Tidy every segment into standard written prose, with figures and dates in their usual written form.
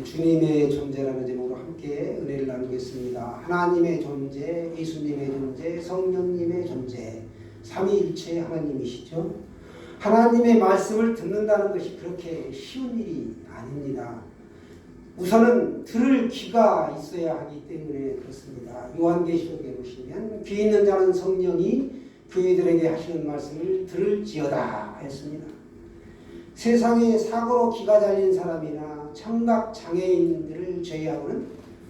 주님의 존재라는 제목으로 함께 은혜를 나누겠습니다. 하나님의 존재, 예수님의 존재, 성령님의 존재, 삼위일체 하나님이시죠. 하나님의 말씀을 듣는다는 것이 그렇게 쉬운 일이 아닙니다. 우선은 들을 귀가 있어야 하기 때문에 그렇습니다. 요한계시록에 보시면 귀 있는 자는 성령이 교회들에게 하시는 말씀을 들을지어다 했습니다. 세상에 사고로 귀가 잘린 사람이나 청각 장애인들을 제외하고는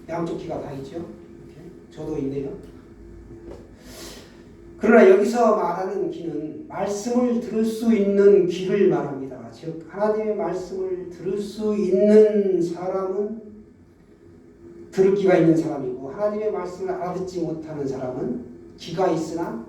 양쪽 귀가 다 있죠. 이렇게. 저도 있네요. 그러나 여기서 말하는 귀는 말씀을 들을 수 있는 귀를 말합니다. 즉 하나님의 말씀을 들을 수 있는 사람은 들을 귀가 있는 사람이고, 하나님의 말씀을 알아듣지 못하는 사람은 귀가 있으나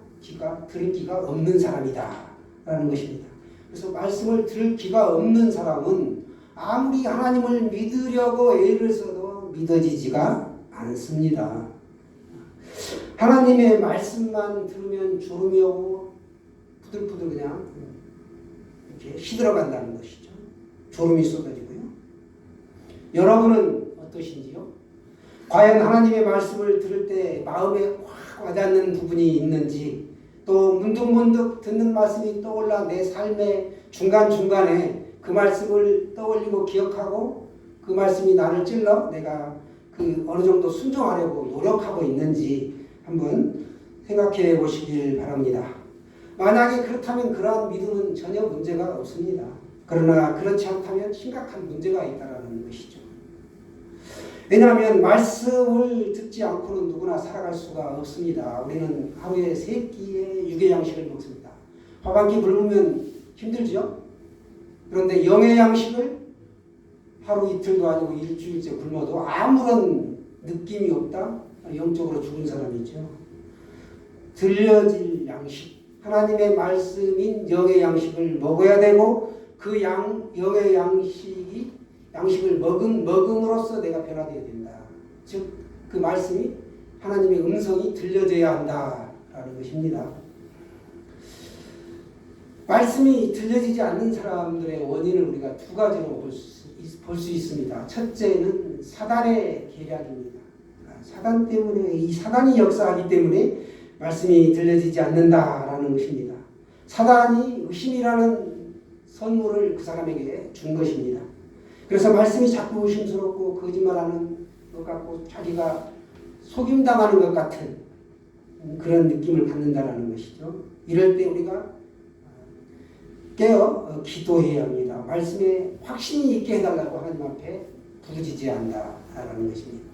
들을 귀가 없는 사람이다 라는 것입니다. 그래서 말씀을 들을 귀가 없는 사람은 아무리 하나님을 믿으려고 애를 써도 믿어지지가 않습니다. 하나님의 말씀만 들으면 졸음이 오고 부들부들 그냥 이렇게 시들어간다는 것이죠. 졸음이 쏟아지고요. 여러분은 어떠신지요? 과연 하나님의 말씀을 들을 때 마음에 확 와닿는 부분이 있는지, 또 문득문득 듣는 말씀이 떠올라 내 삶의 중간중간에 그 말씀을 떠올리고 기억하고 그 말씀이 나를 찔러 내가 그 어느 정도 순종하려고 노력하고 있는지 한번 생각해 보시길 바랍니다. 만약에 그렇다면 그러한 믿음은 전혀 문제가 없습니다. 그러나 그렇지 않다면 심각한 문제가 있다는 것이죠. 왜냐하면 말씀을 듣지 않고는 누구나 살아갈 수가 없습니다. 우리는 하루에 3끼의 육의 양식을 먹습니다. 밥 한 끼 굶으면 힘들죠? 그런데 영의 양식을 하루 이틀도 아니고 일주일째 굶어도 아무런 느낌이 없다? 영적으로 죽은 사람이죠. 들려질 양식, 하나님의 말씀인 영의 양식을 먹어야 되고, 그 영의 양식을 먹음으로써 내가 변화되어야 된다. 즉 그 말씀이 하나님의 음성이 들려져야 한다라는 것입니다. 말씀이 들려지지 않는 사람들의 원인을 우리가 두 가지로 볼 수 있습니다. 첫째는 사단의 계략입니다. 사단 때문에, 이 사단이 역사하기 때문에 말씀이 들려지지 않는다라는 것입니다. 사단이 의심이라는 선물을 그 사람에게 준 것입니다. 그래서 말씀이 자꾸 의심스럽고 거짓말하는 것 같고 자기가 속임당하는 것 같은 그런 느낌을 받는다는 것이죠. 이럴 때 우리가 깨어 기도해야 합니다. 말씀에 확신이 있게 해달라고 하나님 앞에 부르짖어야한다라는 것입니다.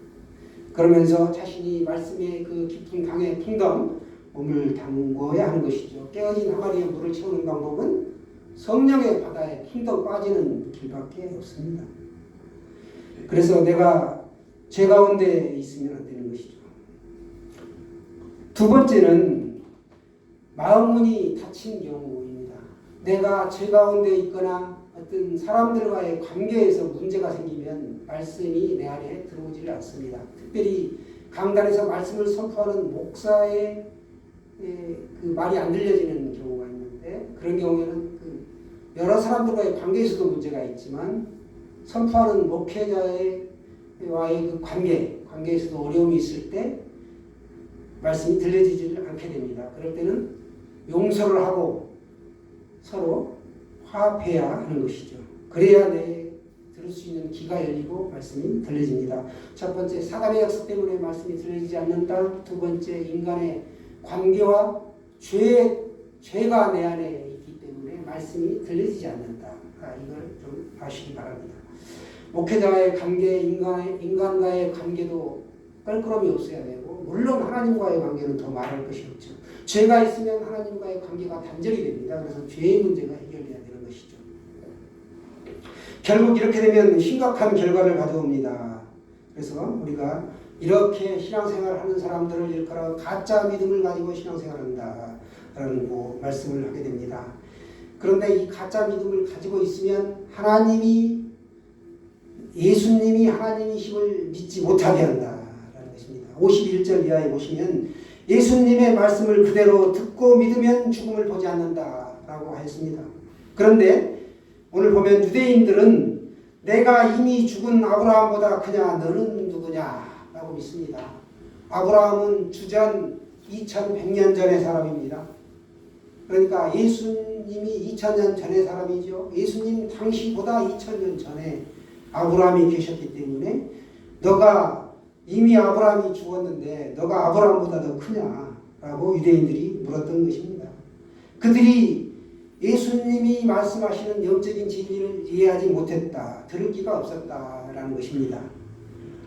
그러면서 자신이 말씀의 그 깊은 강에 풍덩 몸을 담궈야 하는 것이죠. 깨어진 항아리에 물을 채우는 방법은 성령의 바다에 풍덩 빠지는 길밖에 없습니다. 그래서 내가 죄 가운데 있으면 안 되는 것이죠. 두 번째는 마음문이 닫힌 경우입니다. 내가 죄 가운데 있거나 어떤 사람들과의 관계에서 문제가 생기면 말씀이 내 안에 들어오지를 않습니다. 특별히 강단에서 말씀을 선포하는 목사의 그 말이 안 들려지는 경우가 있는데, 그런 경우에는 여러 사람들과의 관계에서도 문제가 있지만 선포하는 목회자와의 그 관계에서도 어려움이 있을 때 말씀이 들려지지를 않게 됩니다. 그럴 때는 용서를 하고 서로 화합해야 하는 것이죠. 그래야 들을 수 있는 귀가 열리고 말씀이 들려집니다. 첫 번째, 사단의 역사 때문에 말씀이 들려지지 않는다. 두 번째, 인간의 관계와 죄가 내 안에 있기 때문에 말씀이 들려지지 않는다. 이걸 좀 아시기 바랍니다. 목회자와의 관계, 인간과의 관계도 껄끄러움이 없어야 되고, 물론 하나님과의 관계는 더 말할 것이 없죠. 죄가 있으면 하나님과의 관계가 단절이 됩니다. 그래서 죄의 문제가 해결돼야 되는 것이죠. 결국 이렇게 되면 심각한 결과를 가져옵니다. 그래서 우리가 이렇게 신앙생활을 하는 사람들을 일컬어 가짜 믿음을 가지고 신앙생활을 한다라는 말씀을 하게 됩니다. 그런데 이 가짜 믿음을 가지고 있으면 예수님이 하나님이심을 믿지 못하게 한다라는 것입니다. 51절 이하에 보시면 예수님의 말씀을 그대로 듣고 믿으면 죽음을 보지 않는다라고 하였습니다. 그런데 오늘 보면 유대인들은 내가 이미 죽은 아브라함보다 크냐? 너는 누구냐? 라고 믿습니다. 아브라함은 주전 2100년 전의 사람입니다. 그러니까 예수님이 2000년 전의 사람이죠. 예수님 당시보다 2000년 전에 아브라함이 계셨기 때문에 너가 이미 아브라함이 죽었는데 너가 아브라함보다 더 크냐? 라고 유대인들이 물었던 것입니다. 그들이 예수님이 말씀하시는 영적인 진리를 이해하지 못했다. 들을 기가 없었다라는 것입니다.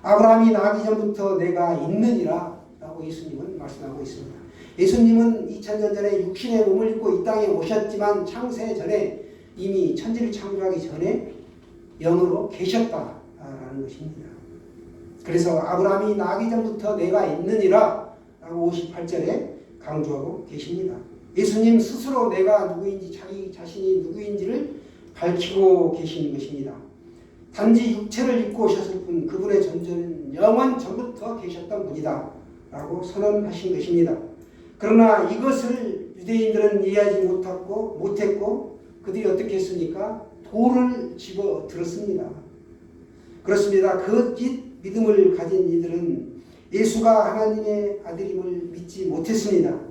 아브라함이 나기 전부터 내가 있느니라 라고 예수님은 말씀하고 있습니다. 예수님은 2000년 전에 육신의 몸을 입고 이 땅에 오셨지만 창세 전에 이미 천지를 창조하기 전에 영으로 계셨다라는 것입니다. 그래서 아브라함이 나기 전부터 내가 있느니라 라고 58절에 강조하고 계십니다. 예수님 스스로 내가 누구인지 자기 자신이 누구인지를 밝히고 계시는 것입니다. 단지 육체를 입고 오셨을 뿐 그분의 존재는 영원 전부터 계셨던 분이다 라고 선언하신 것입니다. 그러나 이것을 유대인들은 이해하지 못했고 그들이 어떻게 했습니까? 돌을 집어 들었습니다. 그렇습니다. 그 믿음을 가진 이들은 예수가 하나님의 아들임을 믿지 못했습니다.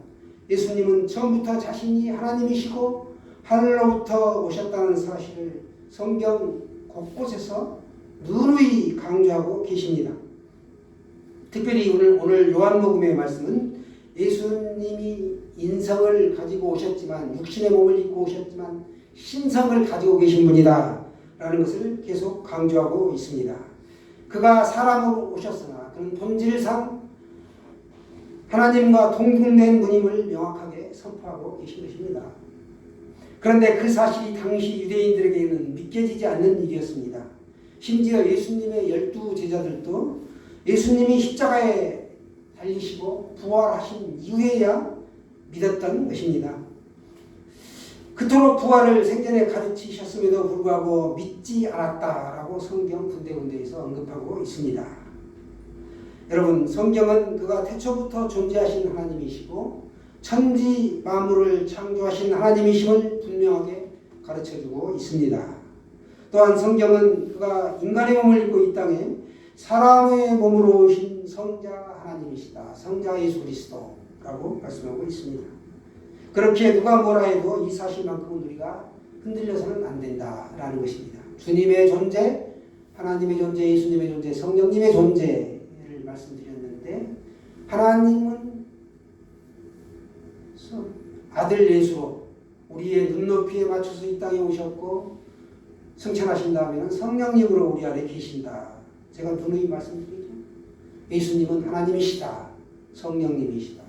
예수님은 처음부터 자신이 하나님이시고 하늘로부터 오셨다는 사실을 성경 곳곳에서 누누이 강조하고 계십니다. 특별히 오늘 요한복음의 말씀은 예수님이 인성을 가지고 오셨지만 육신의 몸을 입고 오셨지만 신성을 가지고 계신 분이다 라는 것을 계속 강조하고 있습니다. 그가 사람으로 오셨으나 그는 본질상 하나님과 동등된 분임을 명확하게 선포하고 계신 것입니다. 그런데 그 사실이 당시 유대인들에게는 믿겨지지 않는 일이었습니다. 심지어 예수님의 12 제자들도 예수님이 십자가에 달리시고 부활하신 이후에야 믿었던 것입니다. 그토록 부활을 생전에 가르치셨음에도 불구하고 믿지 않았다라고 성경 군데군데에서 언급하고 있습니다. 여러분, 성경은 그가 태초부터 존재하신 하나님이시고 천지 만물을 창조하신 하나님이심을 분명하게 가르쳐주고 있습니다. 또한 성경은 그가 인간의 몸을 입고 이 땅에 사람의 몸으로 오신 성자 하나님이시다. 성자 예수 그리스도라고 말씀하고 있습니다. 그렇게 누가 뭐라 해도 이 사실만큼은 우리가 흔들려서는 안 된다라는 것입니다. 주님의 존재, 하나님의 존재, 예수님의 존재, 성령님의 존재를 말씀드렸는데 하나님은 아들 예수로 우리의 눈높이에 맞춰서 이 땅에 오셨고 승천하신 다음에는 성령님으로 우리 안에 계신다. 제가 누누이 말씀드리죠. 예수님은 하나님이시다. 성령님이시다.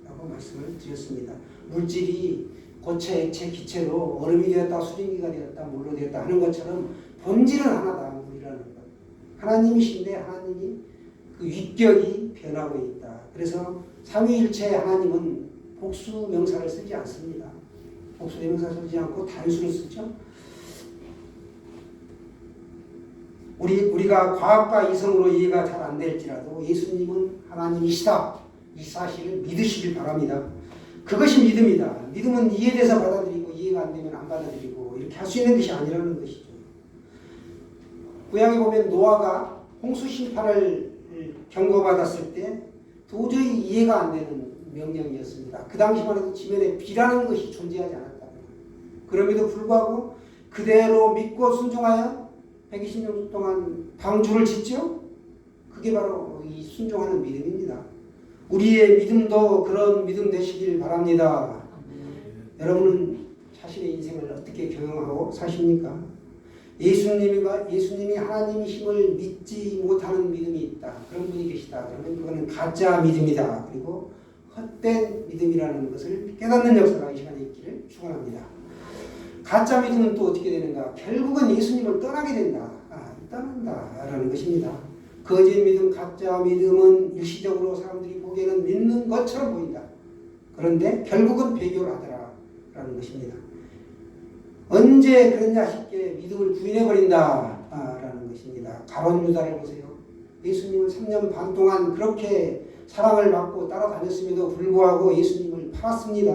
라고 말씀을 드렸습니다. 물질이 고체, 액체, 기체로 얼음이 되었다, 수증기가 되었다, 물로 되었다 하는 것처럼 본질은 하나다. 물이라는 것. 하나님이신데 하나님이 그 위격이 변하고 있다. 그래서 삼위일체 하나님은 복수 명사를 쓰지 않습니다. 복수 명사를 쓰지 않고 단수를 쓰죠. 우리가 과학과 이성으로 이해가 잘 안 될지라도 예수님은 하나님이시다. 이 사실을 믿으시길 바랍니다. 그것이 믿음이다. 믿음은 이해돼서 받아들이고 이해가 안 되면 안 받아들이고 이렇게 할 수 있는 것이 아니라는 것이죠. 구약에 보면 노아가 홍수 심판을 경고받았을 때 도저히 이해가 안 되는 명령이었습니다. 그 당시만 해도 지면에 비라는 것이 존재하지 않았다. 그럼에도 불구하고 그대로 믿고 순종하여 120년 동안 방주를 짓죠. 그게 바로 이 순종하는 믿음입니다. 우리의 믿음도 그런 믿음 되시길 바랍니다. 여러분은 자신의 인생을 어떻게 경영하고 사십니까? 예수님이 하나님이심을 믿지 못하는 믿음이 있다. 그런 분이 계시다. 그러면 그거는 가짜 믿음이다. 그리고 헛된 믿음이라는 것을 깨닫는 역사가 이 시간에 있기를 축원합니다. 가짜 믿음은 또 어떻게 되는가? 결국은 예수님을 떠나게 된다. 떠난다라는 것입니다. 거짓 믿음, 가짜 믿음은 일시적으로 사람들이 보기에는 믿는 것처럼 보인다. 그런데 결국은 배교하더라라는 것입니다. 언제 그랬냐 싶게 믿음을 부인해버린다라는 것입니다. 가룟 유다를 보세요. 예수님을 3년 반 동안 그렇게 사랑을 받고 따라다녔음에도 불구하고 예수님을 팔았습니다.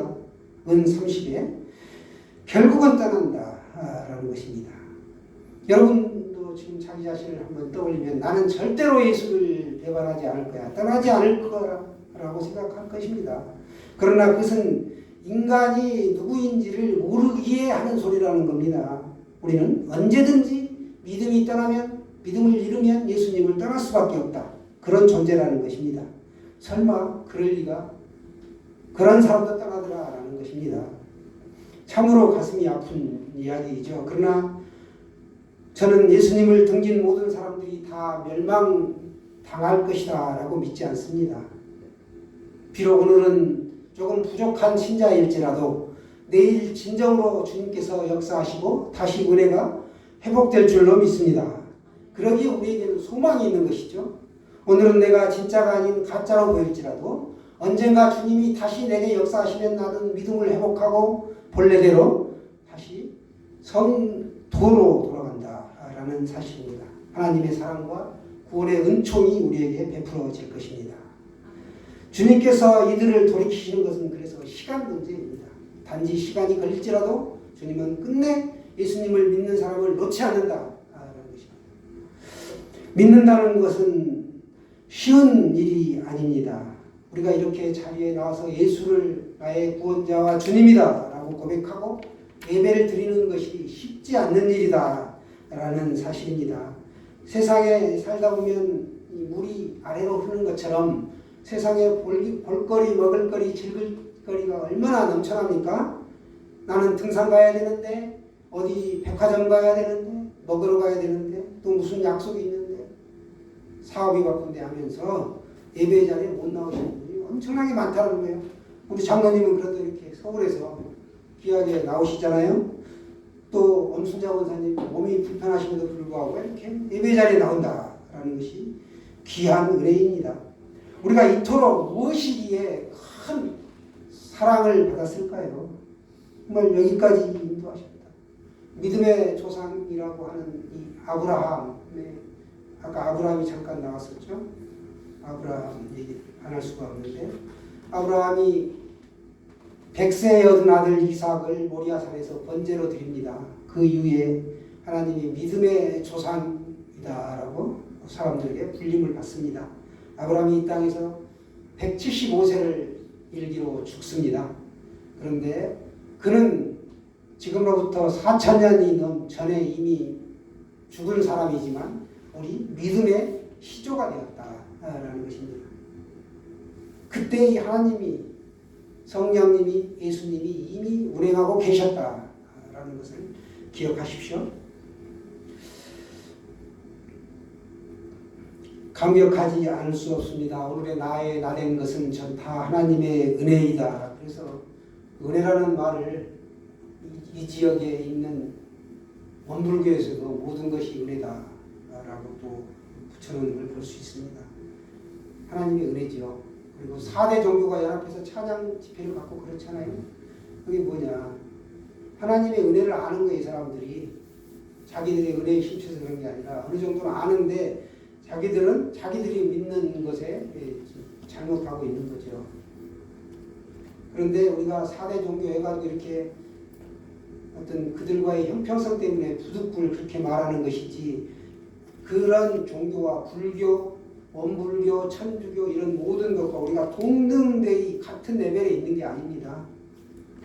은 30에. 결국은 떠난다라는 것입니다. 여러분도 지금 자기 자신을 한번 떠올리면 나는 절대로 예수를 배반하지 않을 거야. 떠나지 않을 거라고 생각할 것입니다. 그러나 그것은 인간이 누구인지를 모르기에 하는 소리라는 겁니다. 우리는 언제든지 믿음이 떠나면 믿음을 잃으면 예수님을 떠날 수밖에 없다. 그런 존재라는 것입니다. 설마 그럴 리가? 그런 사람도 떠나더라라는 것입니다. 참으로 가슴이 아픈 이야기이죠. 그러나 저는 예수님을 등진 모든 사람들이 다 멸망당할 것이다 라고 믿지 않습니다. 비록 오늘은 조금 부족한 신자일지라도 내일 진정으로 주님께서 역사하시고 다시 은혜가 회복될 줄로 믿습니다. 그러기에 우리에게는 소망이 있는 것이죠. 오늘은 내가 진짜가 아닌 가짜로 보일지라도 언젠가 주님이 다시 내게 역사하시면 나는 믿음을 회복하고 본래대로 다시 성도로 돌아간다라는 사실입니다. 하나님의 사랑과 구원의 은총이 우리에게 베풀어질 것입니다. 주님께서 이들을 돌이키시는 것은 그래서 시간 문제입니다. 단지 시간이 걸릴지라도 주님은 끝내 예수님을 믿는 사람을 놓지 않는다라는 것입니다. 믿는다는 것은 쉬운 일이 아닙니다. 우리가 이렇게 자리에 나와서 예수를 나의 구원자와 주님이다 라고 고백하고 예배를 드리는 것이 쉽지 않는 일이다 라는 사실입니다. 세상에 살다 보면 물이 아래로 흐르는 것처럼 세상에 볼거리, 먹을거리, 즐길거리가 얼마나 넘쳐납니까? 나는 등산 가야 되는데 어디 백화점 가야 되는데 먹으러 가야 되는데 또 무슨 약속이 있는데 사업이 바쁜데 하면서 예배 자리에 못 나오시는 분이 엄청나게 많다는 거예요. 우리 장로님은 그래도 이렇게 서울에서 귀하게 나오시잖아요. 또 엄순자 원사님 몸이 불편하심에도 불구하고 이렇게 예배 자리에 나온다라는 것이 귀한 은혜입니다. 우리가 이토록 무엇이기에 큰 사랑을 받았을까요? 정말 여기까지 인도하셨다. 믿음의 조상이라고 하는 이 아브라함, 아까 아브라함이 잠깐 나왔었죠. 아브라함 얘기 안 할 수가 없는데 아브라함이 100세에 얻은 아들 이삭을 모리아산에서 번제로 드립니다. 그 이후에 하나님이 믿음의 조상이다라고 사람들에게 불림을 받습니다. 아브라함이 이 땅에서 175세를 일기로 죽습니다. 그런데 그는 지금으로부터 4000년이 넘 전에 이미 죽은 사람이지만 우리 믿음의 시조가 되었다라는 것입니다. 그때 이 하나님이 성령님이 예수님이 이미 운행하고 계셨다라는 것을 기억하십시오. 감격하지 않을 수 없습니다. 오늘의 나의 나된 것은 전 다 하나님의 은혜이다. 그래서 은혜라는 말을 이 지역에 있는 원불교에서도 모든 것이 은혜다라고 또 붙여놓은 걸 볼 수 있습니다. 하나님의 은혜죠. 그리고 4대 종교가 연합해서 찬양 집회를 갖고 그렇잖아요. 그게 뭐냐? 하나님의 은혜를 아는 거예요. 이 사람들이 자기들의 은혜에 힘써서 그런 게 아니라 어느 정도는 아는데 자기들은 자기들이 믿는 것에 잘못하고 있는 거죠. 그런데 우리가 4대 종교 해가지고 이렇게 어떤 그들과의 형평성 때문에 부득불 그렇게 말하는 것이지 그런 종교와 불교, 원불교, 천주교 이런 모든 것과 우리가 동등대의 같은 레벨에 있는 게 아닙니다.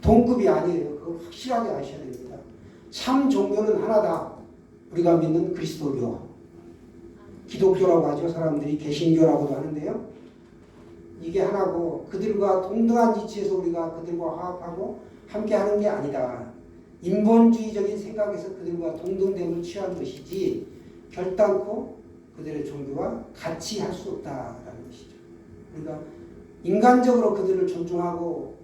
동급이 아니에요. 그거 확실하게 아셔야 됩니다. 참 종교는 하나다. 우리가 믿는 그리스도교. 기독교라고 하죠. 사람들이 개신교라고도 하는데요. 이게 하나고 그들과 동등한 위치에서 우리가 그들과 화합하고 함께하는 게 아니다. 인본주의적인 생각에서 그들과 동등됨을 취한 것이지 결단코 그들의 종교와 같이 할 수 없다라는 것이죠. 그러니까 인간적으로 그들을 존중하고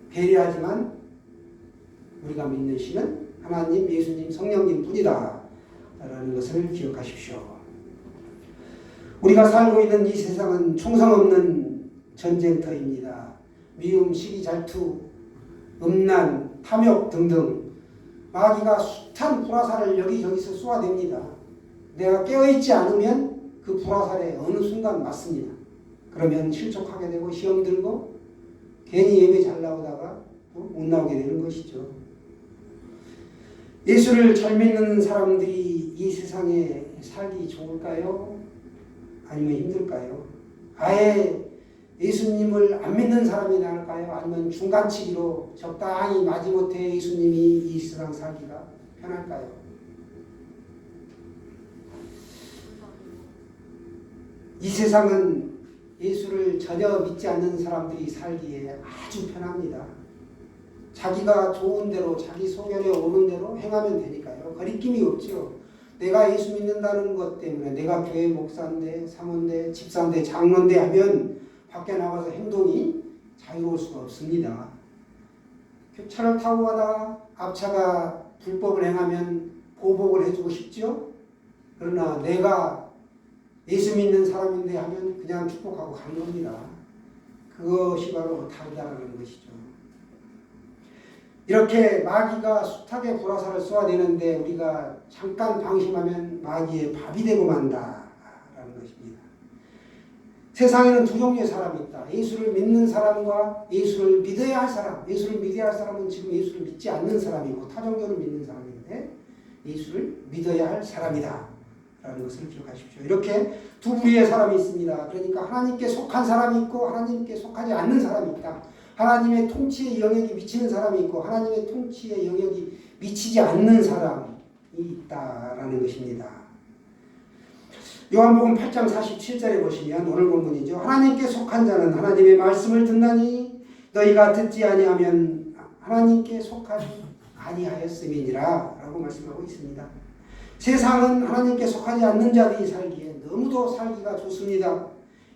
배려하지만 우리가 믿는 신은 하나님, 예수님, 성령님 뿐이다 라는 것을 기억하십시오. 우리가 살고 있는 이 세상은 총성 없는 전쟁터입니다. 미움, 시기, 잘투, 음란, 탐욕 등등 마귀가 숱한 불화살을 여기저기서 쏘아댑니다. 내가 깨어있지 않으면 그 불화살에 어느 순간 맞습니다. 그러면 실족하게 되고 시험 들고 괜히 예배 잘 나오다가 못 나오게 되는 것이죠. 예수를 잘 믿는 사람들이 이 세상에 살기 좋을까요? 아니면 힘들까요? 아예 예수님을 안 믿는 사람이 나을까요? 아니면 중간치기로 적당히 마지못해 예수님이 이 세상 살기가 편할까요? 이 세상은 예수를 전혀 믿지 않는 사람들이 살기에 아주 편합니다. 자기가 좋은 대로 자기 소견에 오는 대로 행하면 되니까요. 거리낌이 없죠. 내가 예수 믿는다는 것 때문에 내가 교회 목사인데 사모인데 집사인데 장로인데 하면 밖에 나가서 행동이 자유로울 수가 없습니다. 차를 타고 가다가 앞차가 불법을 행하면 보복을 해주고 싶죠. 그러나 내가 예수 믿는 사람인데 하면 그냥 축복하고 가는 겁니다. 그것이 바로 다르다는 것이죠. 이렇게 마귀가 숱하게 불화살을 쏘아대는데 우리가 잠깐 방심하면 마귀의 밥이 되고 만다라는 것입니다. 세상에는 두 종류의 사람이 있다. 예수를 믿는 사람과 예수를 믿어야 할 사람. 예수를 믿어야 할 사람은 지금 예수를 믿지 않는 사람이고 타종교를 믿는 사람인데 예수를 믿어야 할 사람이다 라는 것을 기억하십시오. 이렇게 두 부류의 사람이 있습니다. 그러니까 하나님께 속한 사람이 있고 하나님께 속하지 않는 사람이 있다. 하나님의 통치의 영역이 미치는 사람이 있고 하나님의 통치의 영역이 미치지 않는 사람이 있다라는 것입니다. 요한복음 8장 47절에 보시면 오늘 본문이죠. 하나님께 속한 자는 하나님의 말씀을 듣나니 너희가 듣지 아니하면 하나님께 속하지 아니하였음이니라 라고 말씀하고 있습니다. 세상은 하나님께 속하지 않는 자들이 살기에 너무도 살기가 좋습니다.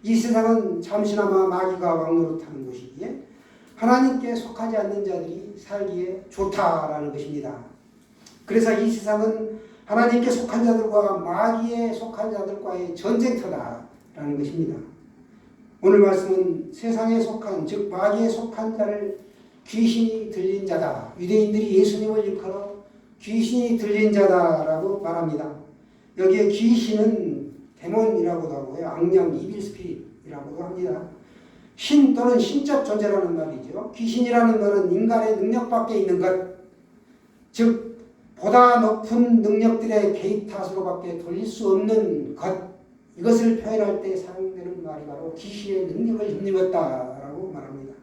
이 세상은 잠시나마 마귀가 왕노릇하는 곳이기에 하나님께 속하지 않는 자들이 살기에 좋다라는 것입니다. 그래서 이 세상은 하나님께 속한 자들과 마귀에 속한 자들과의 전쟁터다라는 것입니다. 오늘 말씀은 세상에 속한 즉 마귀에 속한 자를 귀신이 들린 자다. 유대인들이 예수님을 일컬어 귀신이 들린 자다라고 말합니다. 여기에 귀신은 데몬이라고도 하고요. 악령, 이빌 스피릿이라고도 합니다. 신 또는 신적 존재라는 말이죠. 귀신이라는 말은 인간의 능력 밖에 있는 것, 즉 보다 높은 능력들의 개입 탓으로밖에 돌릴 수 없는 것, 이것을 표현할 때 사용되는 말이 바로 귀신의 능력을 힘입었다라고 말합니다.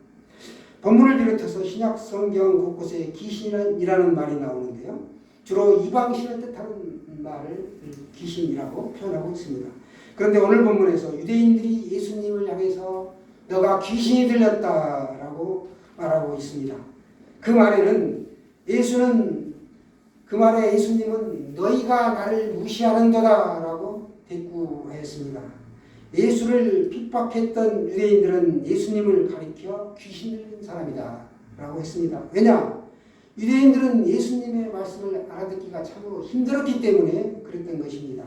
본문을 비롯해서 신약 성경 곳곳에 귀신이라는 말이 나오는데요. 주로 이방신을 뜻하는 말을 귀신이라고 표현하고 있습니다. 그런데 오늘 본문에서 유대인들이 예수님을 향해서 너가 귀신이 들렸다라고 말하고 있습니다. 그 말에 예수님은 너희가 나를 무시하는도다라고 대꾸했습니다. 예수를 핍박했던 유대인들은 예수님을 가리켜 귀신 들린 사람이다 라고 했습니다. 왜냐? 유대인들은 예수님의 말씀을 알아듣기가 참으로 힘들었기 때문에 그랬던 것입니다.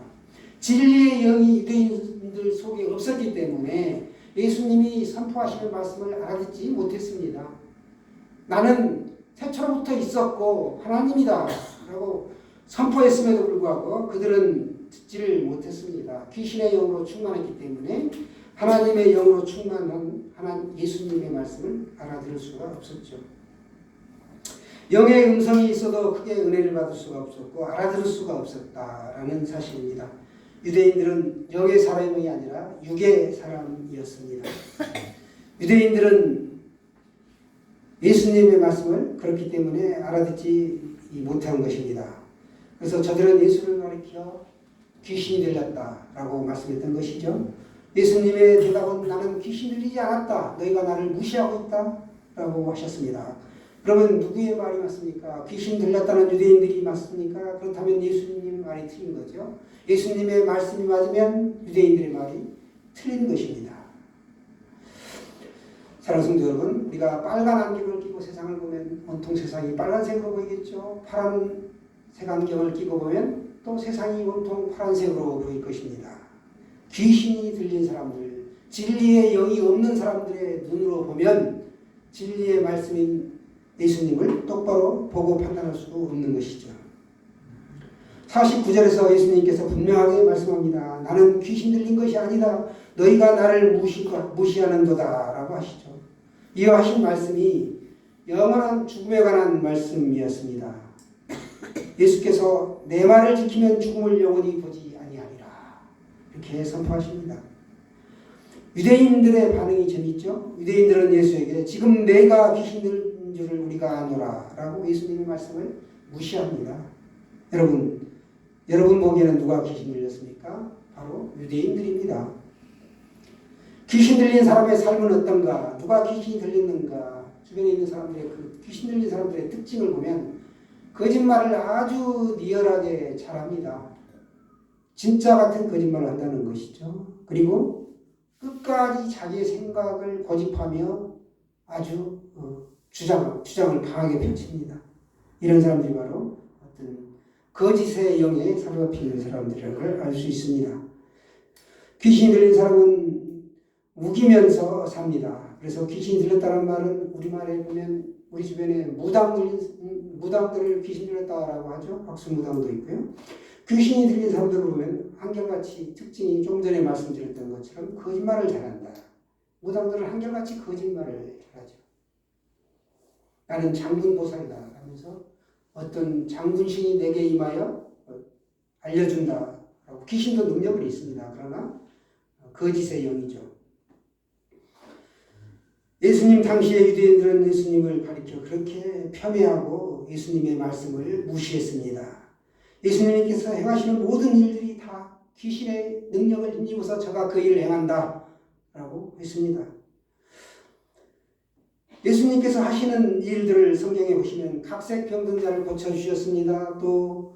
진리의 영이 유대인들 속에 없었기 때문에 예수님이 선포하시는 말씀을 알아듣지 못했습니다. 나는 태초로부터 있었고 하나님이다 라고 선포했음에도 불구하고 그들은 듣지를 못했습니다. 귀신의 영으로 충만했기 때문에 하나님의 영으로 충만한 예수님의 말씀을 알아들을 수가 없었죠. 영의 음성이 있어도 크게 은혜를 받을 수가 없었고 알아들을 수가 없었다라는 사실입니다. 유대인들은 영의 사람이 아니라 육의 사람이었습니다. 유대인들은 예수님의 말씀을 그렇기 때문에 알아듣지 못한 것입니다. 그래서 저들은 예수를 가리켜 귀신이 들렸다라고 말씀했던 것이죠. 예수님의 대답은 나는 귀신 들리지 않았다. 너희가 나를 무시하고 있다라고 하셨습니다. 그러면 누구의 말이 맞습니까? 귀신 들렸다는 유대인들이 맞습니까? 그렇다면 예수님 말이 틀린 거죠. 예수님의 말씀이 맞으면 유대인들의 말이 틀린 것입니다. 사랑하는 성도 여러분, 우리가 빨간 안경을 끼고 세상을 보면 온통 세상이 빨간색으로 보이겠죠. 파란색 안경을 끼고 보면 또 세상이 온통 파란색으로 보일 것입니다. 귀신이 들린 사람들, 진리의 영이 없는 사람들의 눈으로 보면 진리의 말씀인 예수님을 똑바로 보고 판단할 수 없는 것이죠. 49절에서 예수님께서 분명하게 말씀합니다. 나는 귀신 들린 것이 아니다. 너희가 나를 무시하는도다 라고 하시죠. 이어 하신 말씀이 영원한 죽음에 관한 말씀이었습니다. 예수께서 내 말을 지키면 죽음을 영원히 보지 아니하리라 이렇게 선포하십니다. 유대인들의 반응이 재밌죠. 유대인들은 예수에게 지금 내가 귀신 들린 줄을 우리가 아노라 라고 예수님의 말씀을 무시합니다. 여러분 보기에는 누가 귀신 들렸습니까? 바로 유대인들입니다. 귀신 들린 사람의 삶은 어떤가? 누가 귀신이 들렸는가? 주변에 있는 사람들의 그 귀신 들린 사람들의 특징을 보면 거짓말을 아주 리얼하게 잘합니다. 진짜 같은 거짓말을 한다는 것이죠. 그리고 끝까지 자기의 생각을 고집하며 아주 주장을 강하게 펼칩니다. 이런 사람들이 바로 어떤 거짓의 영에 사로잡히는 사람들이라는 걸 알 수 있습니다. 귀신이 들린 사람은 우기면서 삽니다. 그래서 귀신이 들렸다는 말은 우리말에 보면 우리 주변에 무당들을 귀신 들렸다라고 하죠. 박수무당도 있고요. 귀신이 들린 사람들을 보면 한결같이 특징이 좀 전에 말씀드렸던 것처럼 거짓말을 잘한다. 무당들은 한결같이 거짓말을 잘하죠. 나는 장군보살이다 하면서 어떤 장군신이 내게 임하여 알려준다. 귀신도 능력은 있습니다. 그러나 거짓의 영이죠. 예수님 당시의 유대인들은 예수님을 가리켜 그렇게 폄훼하고 예수님의 말씀을 무시했습니다. 예수님께서 행하시는 모든 일들이 다 귀신의 능력을 힘입어서 저가 그 일을 행한다 라고 했습니다. 예수님께서 하시는 일들을 성경에 보시면 각색 병든 자를 고쳐주셨습니다. 또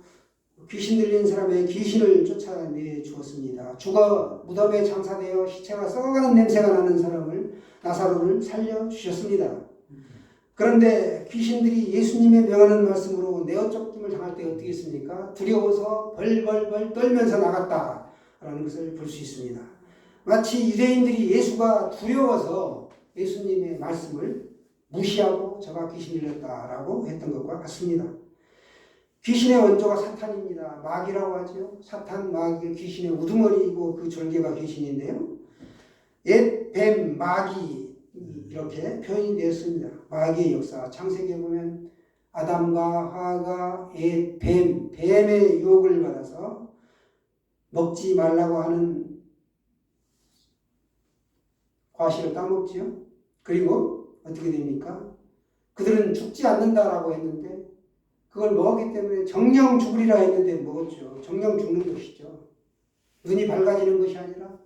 귀신 들린 사람의 귀신을 쫓아내 주었습니다. 죽어 무덤에 장사되어 시체가 썩어가는 냄새가 나는 사람을 나사로를 살려주셨습니다. 그런데 귀신들이 예수님의 명하는 말씀으로 내어 쫓김을 당할 때 어떻게 했습니까? 두려워서 벌벌벌 떨면서 나갔다라는 것을 볼 수 있습니다. 마치 유대인들이 예수가 두려워서 예수님의 말씀을 무시하고 저가 귀신 들렸다라고 했던 것과 같습니다. 귀신의 원조가 사탄입니다. 마귀라고 하죠. 사탄, 마귀, 귀신의 우두머리이고 그 졸개가 귀신인데요. 옛 뱀, 마귀 이렇게 표현이 되었습니다. 마귀의 역사 창세기에 보면 아담과 하와가 옛 뱀의 유혹을 받아서 먹지 말라고 하는 과실을 따먹지요. 그리고 어떻게 됩니까? 그들은 죽지 않는다라고 했는데 그걸 먹었기 때문에 정령 죽으리라 했는데 먹었죠. 정령 죽는 것이죠. 눈이 밝아지는 것이 아니라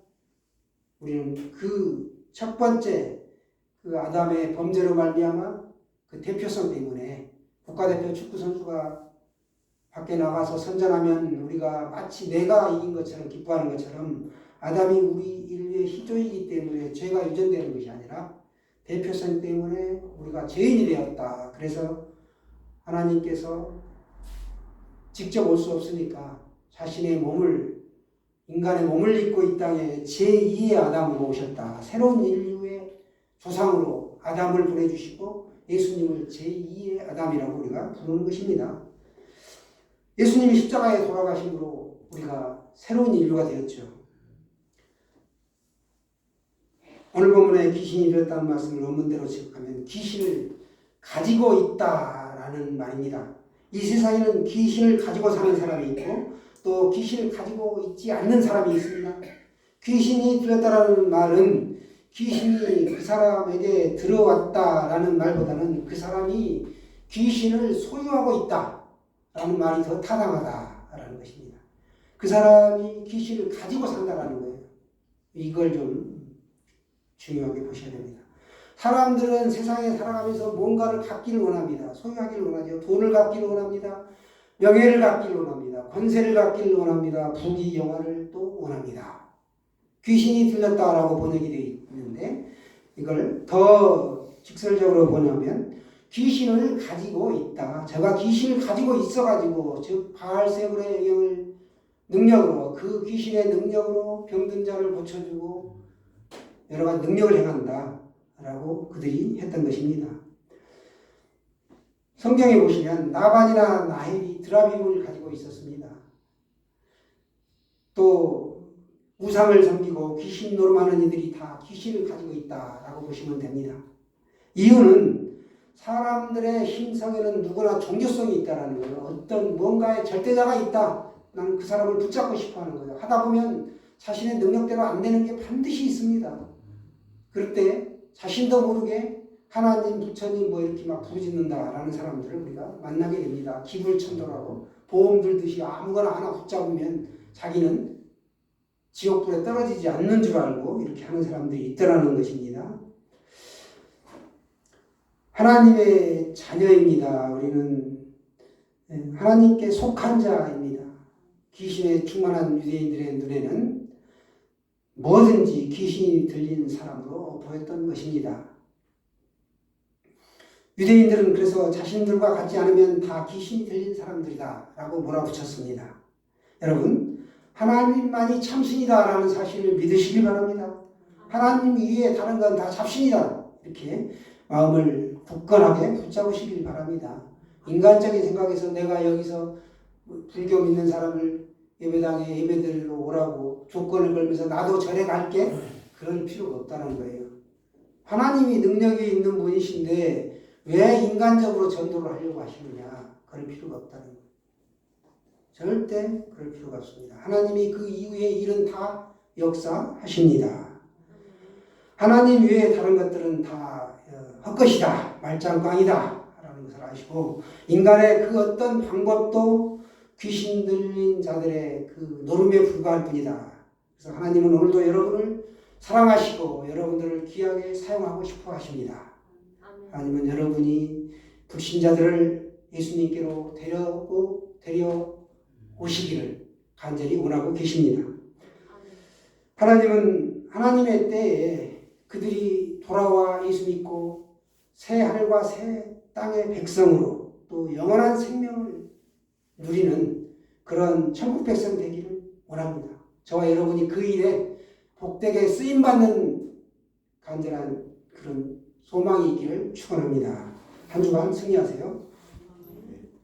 우리는 그 첫 번째 그 아담의 범죄로 말미암아 그 대표성 때문에 국가대표 축구 선수가 밖에 나가서 선전하면 우리가 마치 내가 이긴 것처럼 기뻐하는 것처럼 아담이 우리 인류의 희조이기 때문에 죄가 유전되는 것이 아니라 대표성 때문에 우리가 죄인이 되었다. 그래서 하나님께서 직접 올 수 없으니까 자신의 인간의 몸을 입고 이 땅에 제2의 아담으로 오셨다. 새로운 인류의 조상으로 아담을 보내주시고 예수님을 제2의 아담이라고 우리가 부르는 것입니다. 예수님이 십자가에 돌아가심으로 우리가 새로운 인류가 되었죠. 오늘 본문에 귀신이 들었다는 말씀을 원문대로 지급하면 귀신을 가지고 있다라는 말입니다. 이 세상에는 귀신을 가지고 사는 사람이 있고 또 귀신을 가지고 있지 않는 사람이 있습니다. 귀신이 들렸다라는 말은 귀신이 그 사람에게 들어왔다라는 말보다는 그 사람이 귀신을 소유하고 있다라는 말이 더 타당하다라는 것입니다. 그 사람이 귀신을 가지고 산다라는 거예요. 이걸 좀 중요하게 보셔야 됩니다. 사람들은 세상에 살아가면서 뭔가를 갖기를 원합니다. 소유하기를 원하죠. 돈을 갖기를 원합니다. 명예를 갖기를 원합니다. 권세를 갖기를 원합니다. 부귀 영화를 또 원합니다. 귀신이 들렸다라고 번역이 되어 있는데 이걸 더 직설적으로 보냐면 귀신을 가지고 있다. 제가 귀신을 가지고 있어가지고 즉 바알세불의 영을 능력으로 그 귀신의 능력으로 병든 자를 고쳐주고 여러 가지 능력을 행한다 라고 그들이 했던 것입니다. 성경에 보시면 나반이나 나헬이 드라빔을 가지고 있었습니다. 또 우상을 섬기고 귀신 노름하는 이들이 다 귀신을 가지고 있다라고 보시면 됩니다. 이유는 사람들의 힘성에는 누구나 종교성이 있다라는 거예요. 어떤 뭔가의 절대자가 있다. 나는 그 사람을 붙잡고 싶어 하는 거예요. 하다 보면 자신의 능력대로 안 되는 게 반드시 있습니다. 그럴 때 자신도 모르게 하나님, 부처님 뭐 이렇게 막 부르짖는다라는 사람들을 우리가 만나게 됩니다. 기불천도라고 보험 들듯이 아무거나 하나 붙잡으면 자기는 지옥불에 떨어지지 않는 줄 알고 이렇게 하는 사람들이 있더라는 것입니다. 하나님의 자녀입니다. 우리는 하나님께 속한 자입니다. 귀신에 충만한 유대인들의 눈에는 뭐든지 귀신이 들린 사람으로 보였던 것입니다. 유대인들은 그래서 자신들과 같지 않으면 다 귀신이 들린 사람들이다 라고 몰아붙였습니다. 여러분, 하나님만이 참신이다 라는 사실을 믿으시기 바랍니다. 하나님 위에 다른 건 다 잡신이다. 이렇게 마음을 굳건하게 붙잡으시길 바랍니다. 인간적인 생각에서 내가 여기서 불교 믿는 사람을 예배당에 예배드리러 오라고 조건을 걸면서 나도 절에 갈게, 그럴 필요가 없다는 거예요. 하나님이 능력이 있는 분이신데 왜 인간적으로 전도를 하려고 하시느냐, 그럴 필요가 없다는 거예요. 절대 그럴 필요가 없습니다. 하나님이 그 이후의 일은 다 역사하십니다. 하나님 외에 다른 것들은 다 헛것이다, 말짱꽝이다 라는 것을 아시고, 인간의 그 어떤 방법도 귀신 들린 자들의 그 노름에 불과할 뿐이다. 그래서 하나님은 오늘도 여러분을 사랑하시고 여러분들을 귀하게 사용하고 싶어 하십니다. 하나님은 여러분이 불신자들을 예수님께로 데려오시기를 간절히 원하고 계십니다. 하나님은 하나님의 때에 그들이 돌아와 예수 믿고 새 하늘과 새 땅의 백성으로 또 영원한 생명을 누리는 그런 천국 백성 되기를 원합니다. 저와 여러분이 그 일에 복되게 쓰임받는 간절한 그런 소망이 있기를 축원합니다. 한 주간 승리하세요.